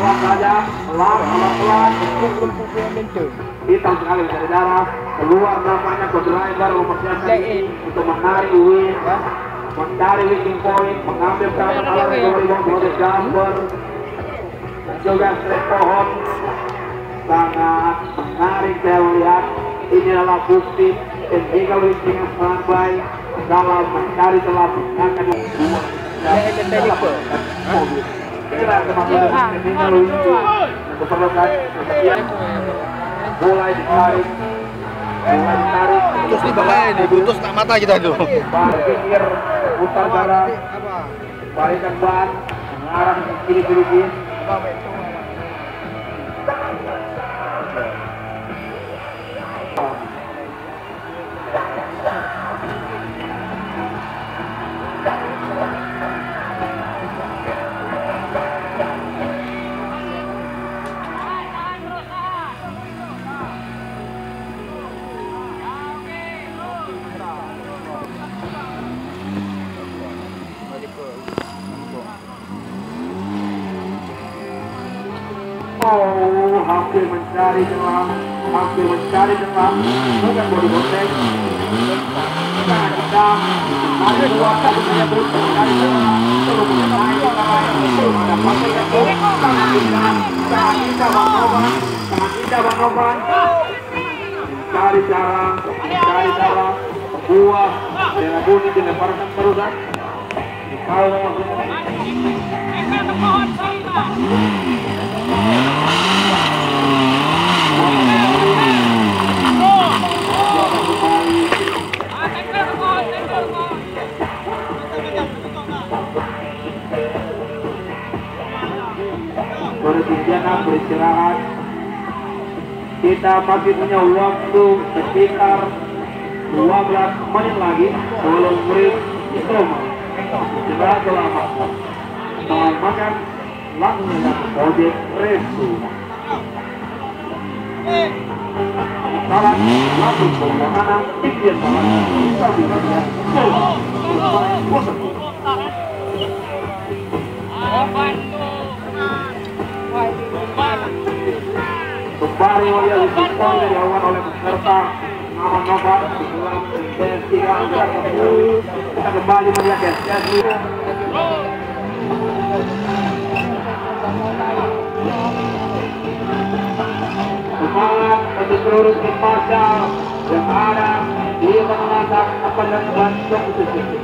pelan saja, pelan. Hitam sekali dari darah. Keluar namanya ke driver mempersiapkan untuk menarik win, mencari winning point, mengambil serangan alat dari bawah jumper, juga straight pohon. Sangat menarik saya melihat. Ini adalah bukti illegal winning yang sangat baik dalam mencari celah akan mobil. Kira kemampuan illegal winning diperlukan mulai ditarik. Terus di bawah ini, putus tak mata kita tuh. Pinggir putar garam, balikan ban, mengarah ke kiri sedikit. Oh, hampir mencari celah, bukan body boteng. Sangat hitam, ada dua kali saya berusaha mencari celah, belum mencari belum ada pasal yang sangat indah Bang Novan, mencari cara, buah, darah bunyi dilemparkan terusan. Kalau beristirahat, beristirahat. Kita masih punya waktu sekitar 12 menit lagi sebelum break istirahat. Istirahat selama makan langsung ojek restu. Salah langsung ke kanan, ikut salah. Tapi dia kembali melihat poin yang dilakukan oleh peserta nama Novan di dalam D3. Kita kembali melihat sesi semangat untuk seluruh tim Marshall yang ada di pengelaksan kepada Bandung Suzuki.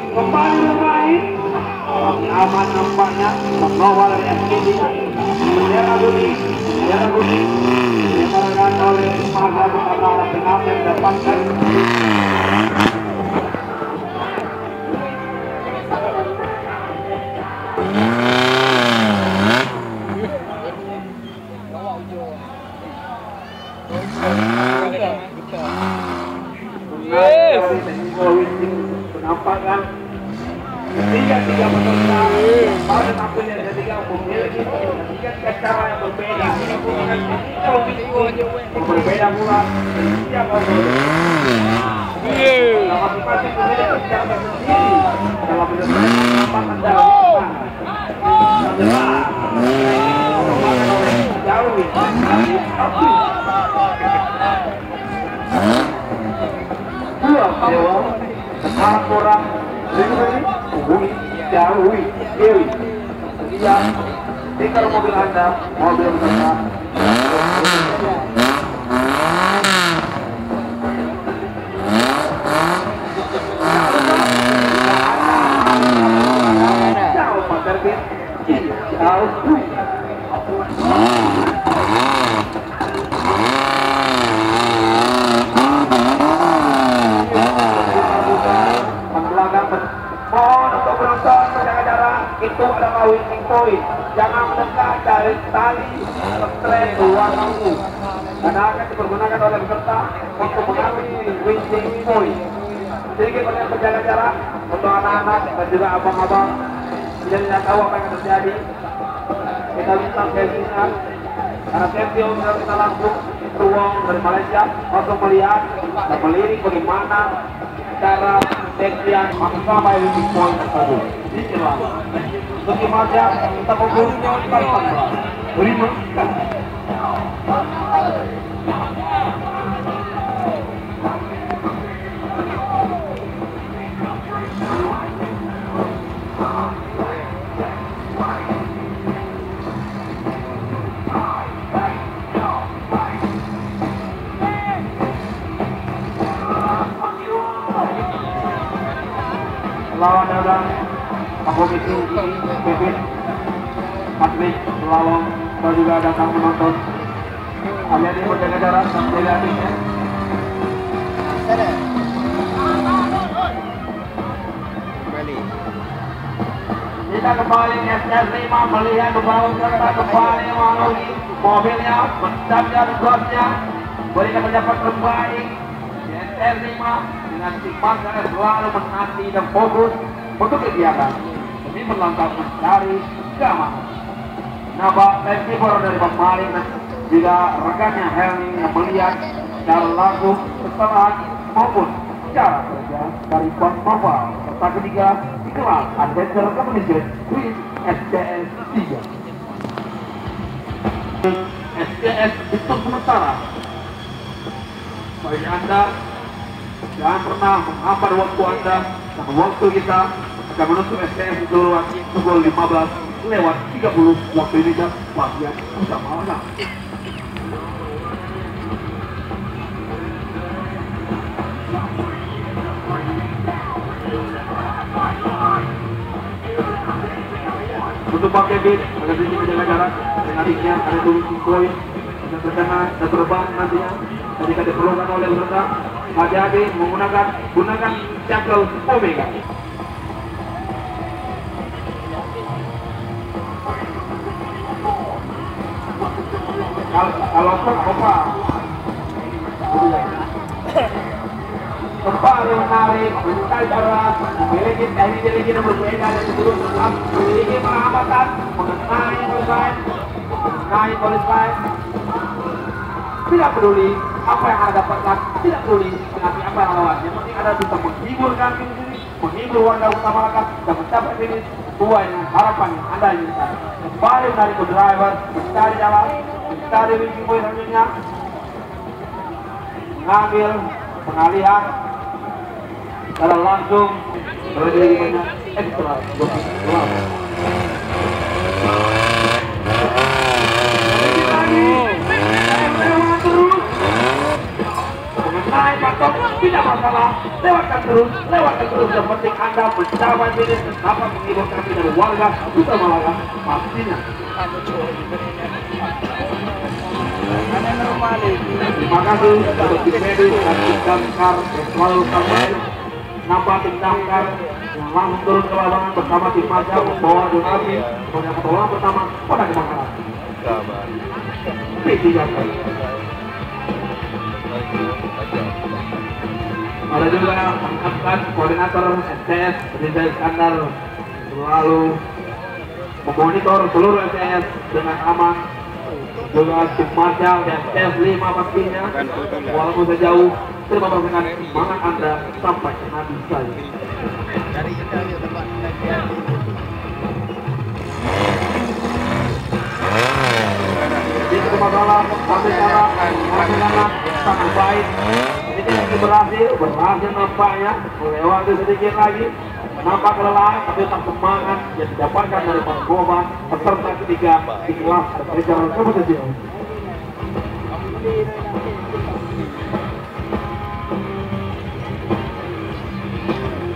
Kembali bermain, aman nampaknya mengawal dari FPD. Bendera kuning dileparkan oleh Marga Bukala dengan yang mendapatkan penampakan tiga peserta pada tampilnya ketiga memiliki tiga cara yang berbeda, berbeda pula setiap orang. Masing-masing memiliki cara sendiri dalam menyelesaikan penampakan sekarang orang hubungi jauhi Dewi sekian stiker mobil Anda, mobil peserta jauh Pak Terbit jauh mohon untuk penonton menjaga jarak, itu adalah winning point. Jangan mendekat dari tali straight warna ungu karena akan dipergunakan oleh peserta untuk mengambil winning point. sedikit banyak berjaga jarak untuk anak-anak dan juga abang-abang jadi tidak tahu apa yang akan terjadi. Kita minta sesinya karena sesi untuk kita langsung beruang dari Malaysia untuk melihat dan melirik bagaimana cara seksian masuk sampai di poin tersebut. Inilah bagaimana kita mengumpulkan terima kasih. Lawan adalah komisi Kevin Patrick Lawang dan juga datang menonton. Kalian ini berjaga jarak dan menjaga hatinya. Kita kembali ke SS5 melihat membawa serta kembali melalui mobilnya, mencapai drone-nya, berikan pendapat terbaik di SS5 dengan sifatnya selalu menanti dan fokus untuk kegiatan. Ini melangkah mencari keamanan. Nampak receiver dari pemain dan juga rekannya Helmi yang melihat secara langsung kesalahan maupun cara kerja dari Bang Mafal. Serta ketiga di kelas Adventure Competition with SCS 3. SCS itu sementara. Bagi Anda jangan pernah menghambat waktu Anda dan waktu kita akan menutup SCS di seluruh pukul 15:30 waktu Indonesia bagian utama. Untuk pakai beat, agar sedikit menjaga jarak dengan tiknya ada tulis poin dan terkena dan terbang nantinya. Jika diperlukan oleh peserta, hati-hati gunakan shackle Omega. Kalau apa? Kembali menarik, mencari cara, memiliki teknik yang berbeda dan sebelum tetap memiliki perhambatan mengenai polis lain. Tidak peduli apa yang Anda dapatkan, tidak peduli dengan apa yang lawan. Yang penting Anda bisa menghiburkan diri, menghibur warga utama masyarakat dan mencapai finish sesuai dengan harapan yang Anda inginkan. Kembali menarik ke driver, mencari jalan, mencari winching point selanjutnya, mengambil pengalihan secara langsung lebih banyak ekstra mengenai patok tidak masalah, lewatkan terus yang penting Anda mencapai finish dan dapat menghibur kami dari warga Kota Malaka pastinya. Terima kasih untuk tim medis dan tim damkar yang selalu kami nampak tim damkar yang langsung turun ke lapangan bersama tim Maja membawa donasi kepada pertolongan pertama pada kebakaran. Ada juga angkatan koordinator SCS Rizal Iskandar selalu memonitor seluruh SCS dengan aman. Juga tim Marshal dan SCS 5 pastinya walaupun sejauh terima kasih semangat Anda sampai habis saja. Jadi masalah sampai sekarang sangat baik. Ini berhasil nampaknya melewati sedikit lagi. Nampak kelelahan tapi tak semangat yang didapatkan dari para korban peserta ketiga di kelas Adventure Competition.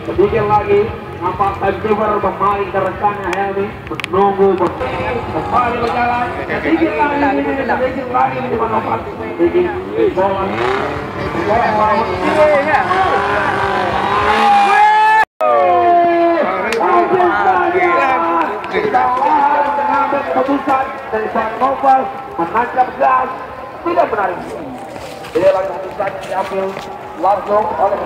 Sedikit lagi nampak driver kembali ke rekannya Helmi menunggu kembali berjalan. Sedikit lagi di mana Pak sedikit bola. Keputusan dari Bang Novel menancap gas tidak menarik. Dia lagi keputusan yang diambil langsung oleh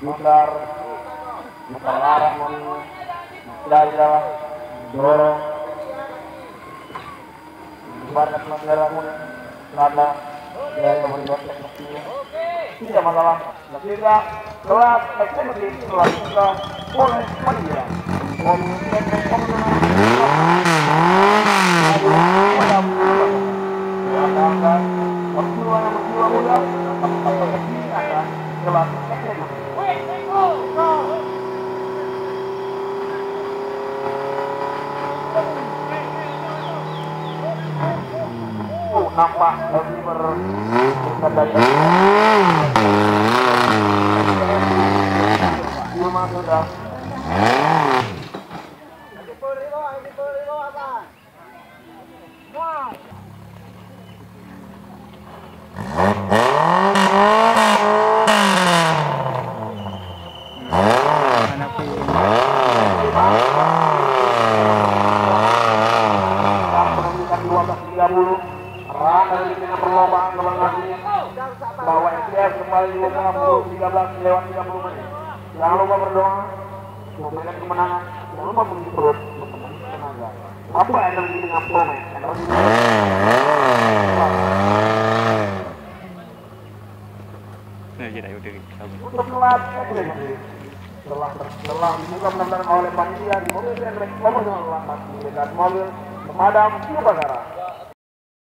putar arah daya dorong banyak menggerakkan lama daya bergosok tidak masalah tidak kelas eksekutif selanjutnya oleh media nampak lebih berkendali cuma sudah perlombaan kembali bahwa STF kembali 13 lewat 30 menit. Jangan lupa berdoa, memberikan kemenangan. Jangan lupa mengisi perut tenaga. Apa energi dengan promen? Energi untuk melatih setelah dibuka benar-benar oleh panitia di mobil dan mobil pemadam kebakaran.